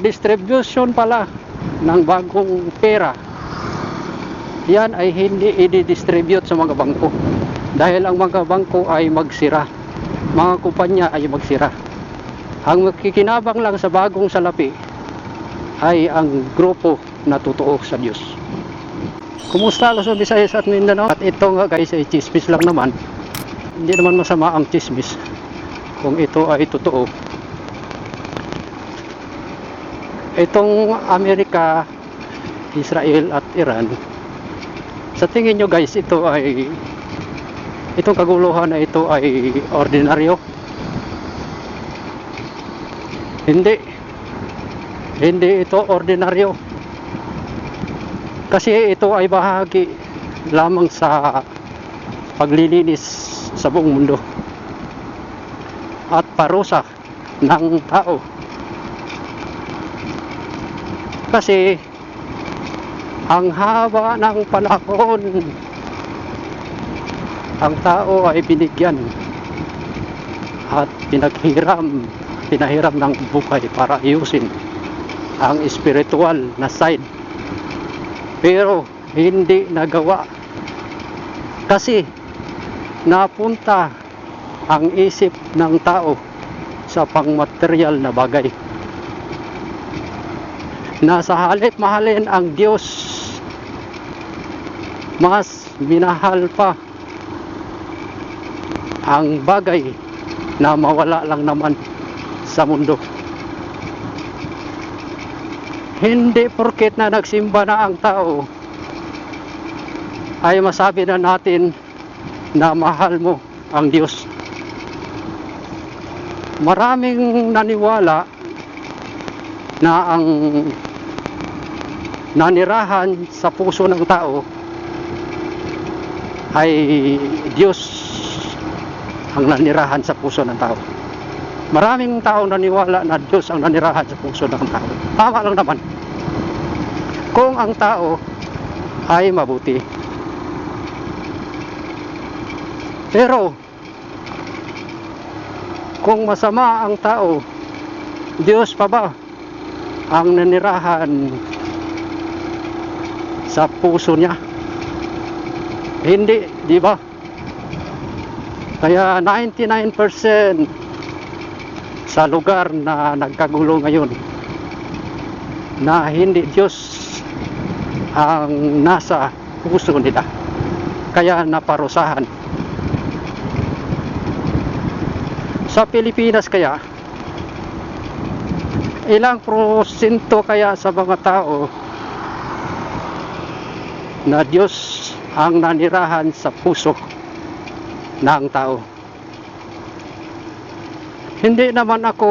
distribution pala ng bagong pera, yan ay hindi i-distribute sa mga bangko dahil ang mga bangko ay magsira, mga kumpanya ay magsira. Ang makikinabang lang sa bagong salapi ay ang grupo na totoo sa Diyos. Kumusta Luzon, Visayas at Mindanao? At ito nga guys ay chismis lang naman. Hindi naman masama ang chismis kung ito ay totoo. Itong Amerika, Israel at Iran, sa tingin nyo guys, itong kaguluhan na ito ay ordinaryo? Hindi ito ordinaryo. Kasi ito ay bahagi lamang sa paglilinis sa buong mundo at parusa ng tao. Kasi ang haba ng panahon ang tao ay binigyan at pinahiram ng buhay para ayusin ang spiritual na side, pero hindi nagawa kasi napunta ang isip ng tao sa pangmaterial na bagay. Nasa halip mahalin ang Diyos, mas minahal pa ang bagay na mawala lang naman sa mundo. Hindi porket na nagsimba na ang tao ay masabi na natin na mahal mo ang Diyos. Maraming naniwala na ang nanirahan sa puso ng tao ay Diyos ang nanirahan sa puso ng tao. Maraming tao naniwala na Diyos ang nanirahan sa puso ng tao. Tama lang naman kung ang tao ay mabuti. Pero kung masama ang tao, Diyos pa ba ang nanirahan sa puso niya? Hindi, di ba? Kaya 99% sa lugar na nagkagulo ngayon na hindi Diyos ang nasa puso nila, kaya naparusahan. Sa Pilipinas kaya, ilang porsyento kaya sa mga tao na Diyos ang nanirahan sa puso ng tao? Hindi naman ako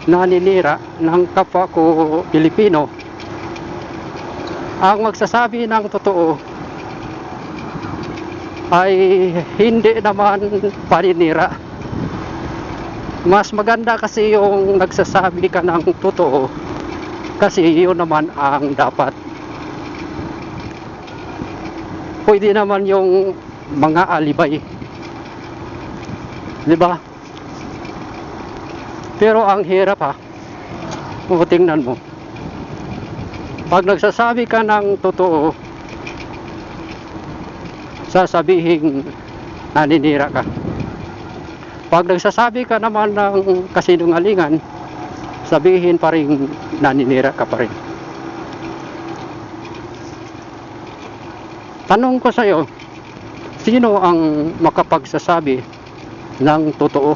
naninira ng kapwa ko Pilipino. Ang magsasabi ng totoo ay hindi naman paninira. Mas maganda kasi yung nagsasabi ka ng totoo, kasi yun naman ang dapat. Pwede naman yung mga alibay, di ba? Pero ang hirap tingnan mo, pag nagsasabi ka ng totoo, sasabihin naninira ka. Pag nagsasabi ka naman ng kasinungalingan, sabihin pa rin naninira ka pa rin. Tanong ko sa iyo, sino ang makapagsasabi ng totoo?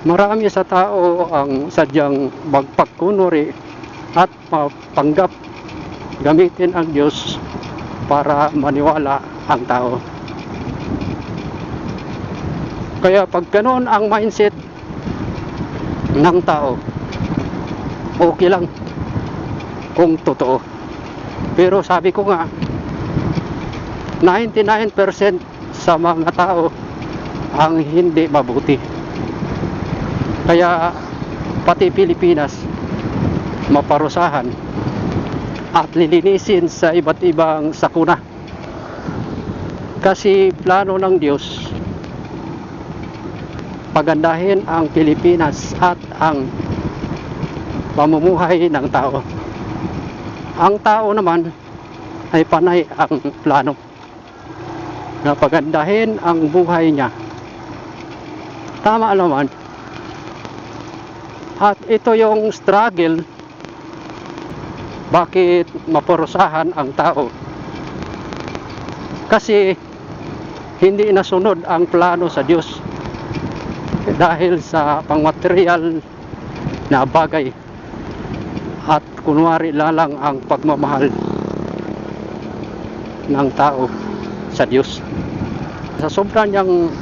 Marami sa tao ang sadyang magpagkunwari at mapanggap, gamitin ang Diyos para maniwala ang tao. Kaya pag ganoon ang mindset ng tao, okay lang kung totoo. Pero sabi ko nga, 99% sa mga tao ang hindi mabuti. Kaya pati Pilipinas maparusahan at lilinisin sa iba't ibang sakuna. Kasi plano ng Diyos pagandahin ang Pilipinas at ang pamumuhay ng tao. Ang tao naman ay panay ang plano na pagandahin ang buhay niya. Tama naman. At ito yung struggle bakit maparusahan ang tao. Kasi hindi nasunod ang plano sa Diyos dahil sa pangmaterial na bagay at kunwari lang ang pagmamahal ng tao sa Diyos. Sa sobrang niyang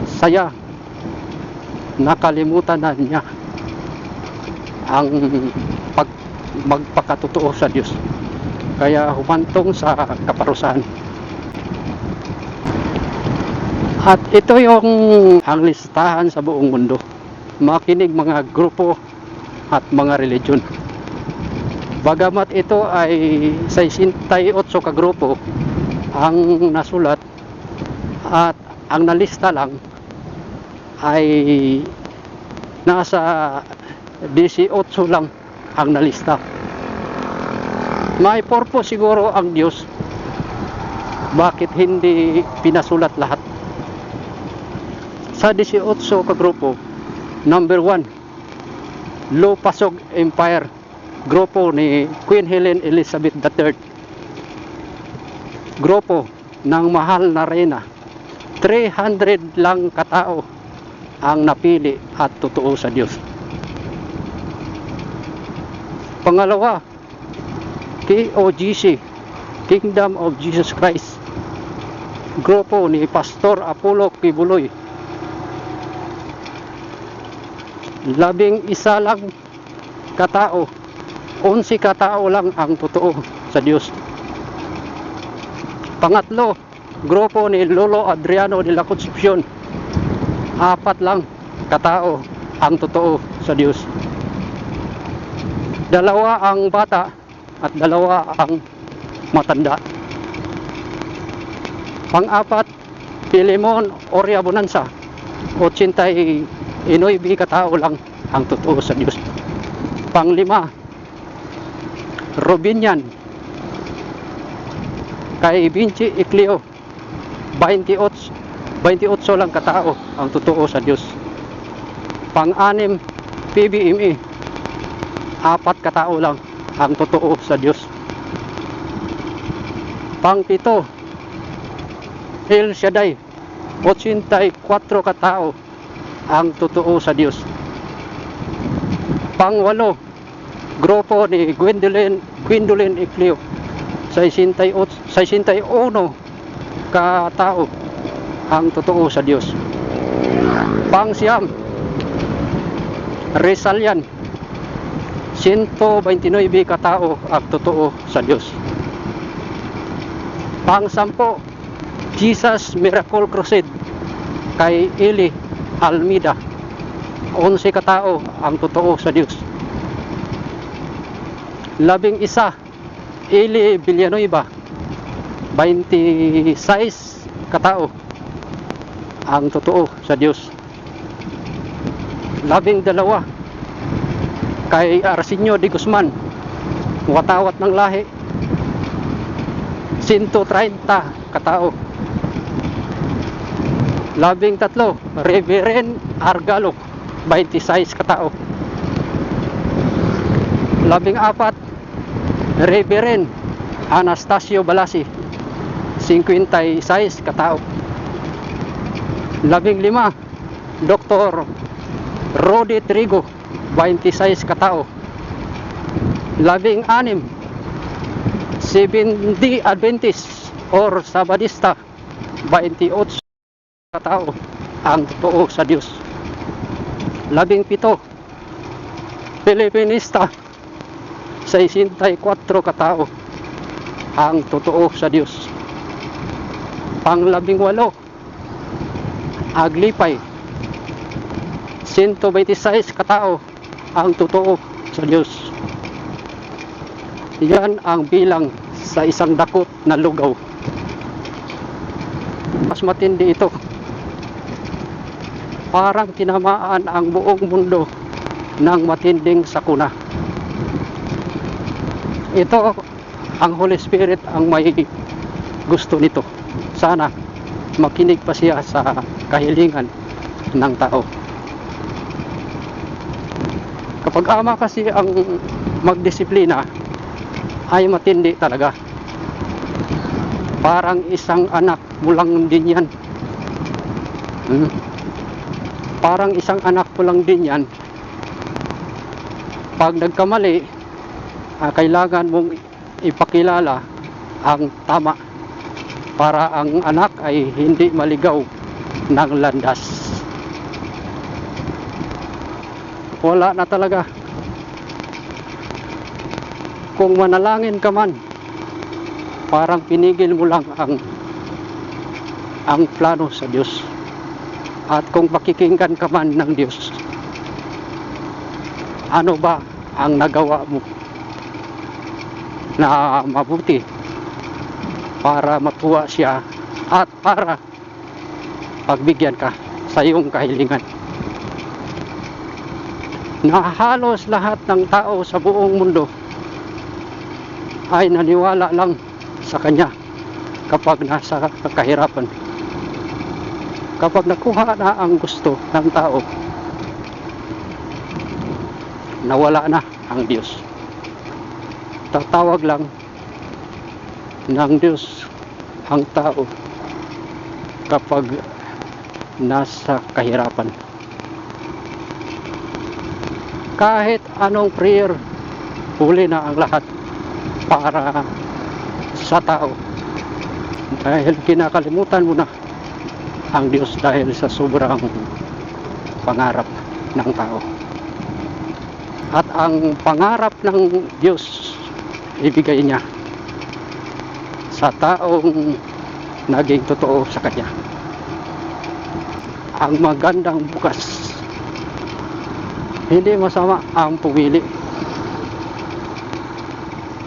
saya, nakalimutan na niya ang magpakatotoo sa Diyos, kaya humantong sa kaparusahan. At ito yung ang listahan sa buong mundo. Makinig mga grupo at mga religion. Bagamat ito ay 68 ka grupo ang nasulat at ang nalista lang ay nasa 18 lang ang nalista. May purpose siguro ang Diyos bakit hindi pinasulat lahat. Sa 18 ka grupo, number 1, Lupasog Empire, grupo ni Queen Helen Elizabeth III. Grupo ng mahal na reyna. 300 lang katao ang napili at totoo sa Diyos. Pangalawa, KOGC, Kingdom of Jesus Christ, grupo ni Pastor Apollo Kibuloy. 11 lang katao, 11 katao lang ang totoo sa Diyos. Pangatlo, grupo ni Lolo Adriano de la Concepcion, 4 lang katao ang totoo sa Diyos. 2 ang bata at 2 ang matanda. Pang-4, Pilemon Oria Bonanza, 89 katao lang ang totoo sa Diyos. Pang-5, Robinian kay Vinci Icleo, 28 lang katao ang totoo sa Diyos. Pang-6, PBME, 4 katao lang ang totoo sa Diyos. Pang-7, El Shaddai, 84 katao ang totoo sa Diyos. Pang-8, grupo ni Gwendolyn Icleo, 61 katao ang totoo sa Diyos. Pang-9, Rizalian, 129 katao ang totoo sa Diyos. Pang-10, Jesus Miracle Crusade kay Eli Almeida, 11 katao ang totoo sa Diyos. 11, Eli Villanueva, 26 katao ang totoo sa Diyos. 12, kay Arsenio de Guzman, watawat ng lahi, 130 katao. 13, Reverend Argalo, 26 katao. 14, Reverend Anastasio Balasi, 56 katao. 15, Dr. Rodi Trigo, 26 katao. 16, Seventh-day Adventist or Sabadista, 28 katao ang totoo sa Diyos. 17, Filipinista, 64 katao ang totoo sa Diyos. Pang-18, Aglipay, 126 katao ang totoo sa Diyos. Yan ang bilang sa isang dakot na lugaw. Mas matindi ito. Parang tinamaan ang buong mundo ng matinding sakuna. Ito ang Holy Spirit ang may gusto nito. Sana makinig pa siya sa kahilingan ng tao. Kapag ama kasi ang magdisiplina, ay matindi talaga. Parang isang anak mo lang din yan. Parang isang anak mo lang din yan. Pag nagkamali, kailangan mong ipakilala ang tama para ang anak ay hindi maligaw ng landas. Wala na talaga. Kung manalangin ka man, parang pinigil mo lang ang plano sa Diyos. At kung pakikinggan ka man ng Diyos, ano ba ang nagawa mo na mabuti para matuwa siya at para pagbigyan ka sa iyong kahilingan? Na halos lahat ng tao sa buong mundo ay naniwala lang sa Kanya kapag nasa kahirapan. Kapag nakuha na ang gusto ng tao, nawala na ang Diyos. Tatawag lang ng Diyos ang tao kapag nasa kahirapan. Kahit anong prayer, huli na ang lahat para sa tao. Dahil kinakalimutan mo na ang Diyos dahil sa sobrang pangarap ng tao. At ang pangarap ng Diyos ibigay niya sa taong naging totoo sa Kanya. Ang magandang bukas. Hindi masama ang pumili.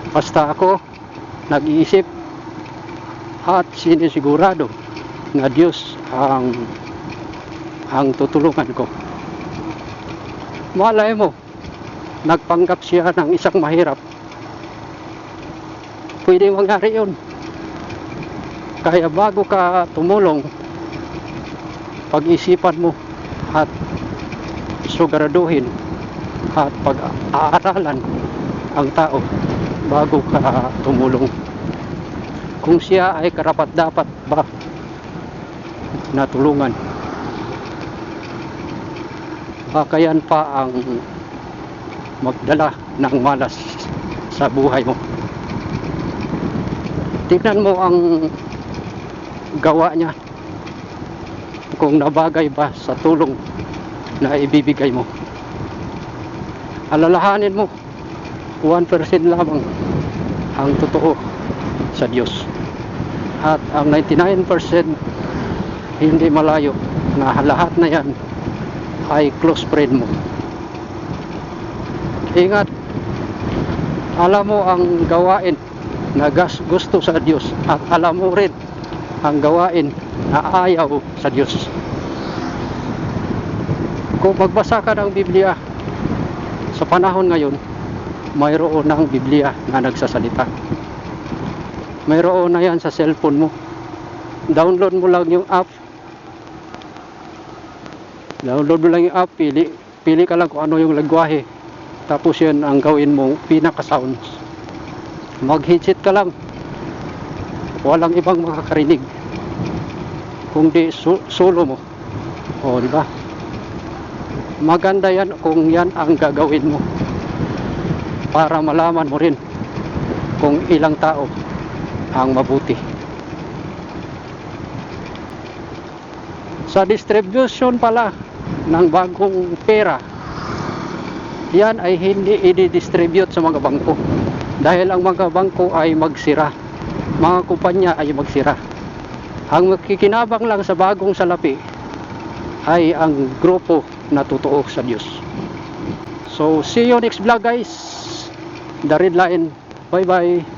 Basta ako nag-iisip at sinisigurado na Diyos ang tutulungan ko. Malay mo, nagpanggap siya ng isang mahirap. Pwede mangyari yun. Kaya bago ka tumulong, pag-isipan mo at siguraduhin at pag-aaralan ang tao bago ka tumulong. Kung siya ay karapat-dapat ba na tulungan. Baka yan pa ang magdala ng malas sa buhay mo. Tingnan mo ang gawa niya, kung nabagay ba sa tulong na ibibigay mo. Alalahanin mo, 1% lamang ang totoo sa Diyos. At ang 99% hindi malayo, na lahat na yan ay close friend mo. Ingat, alam mo ang gawain na gusto sa Diyos at alam mo rin ang gawain na ayaw sa Diyos. Kung magbasa ka ng Biblia sa panahon ngayon, mayroon ng Biblia na nagsasalita. Mayroon na yan sa cellphone mo. Download mo lang yung app. Download mo lang yung app, pili ka lang kung ano yung lagwahe. Tapos yan ang gawin mo, pinaka-sounds. Mag-headset ka lang. Walang ibang makakarinig. Kung di solo mo. O, di ba? Maganda yan kung yan ang gagawin mo. Para malaman mo rin kung ilang tao ang mabuti. Sa distribution pala ng bagong pera, yan ay hindi i-distribute sa mga bangko. Dahil ang mga bangko ay magsira. Mga kumpanya ay magsira. Ang makikinabang lang sa bagong salapi ay ang grupo na totoo sa Diyos. So, see you next vlog guys. The Red Line. Bye bye.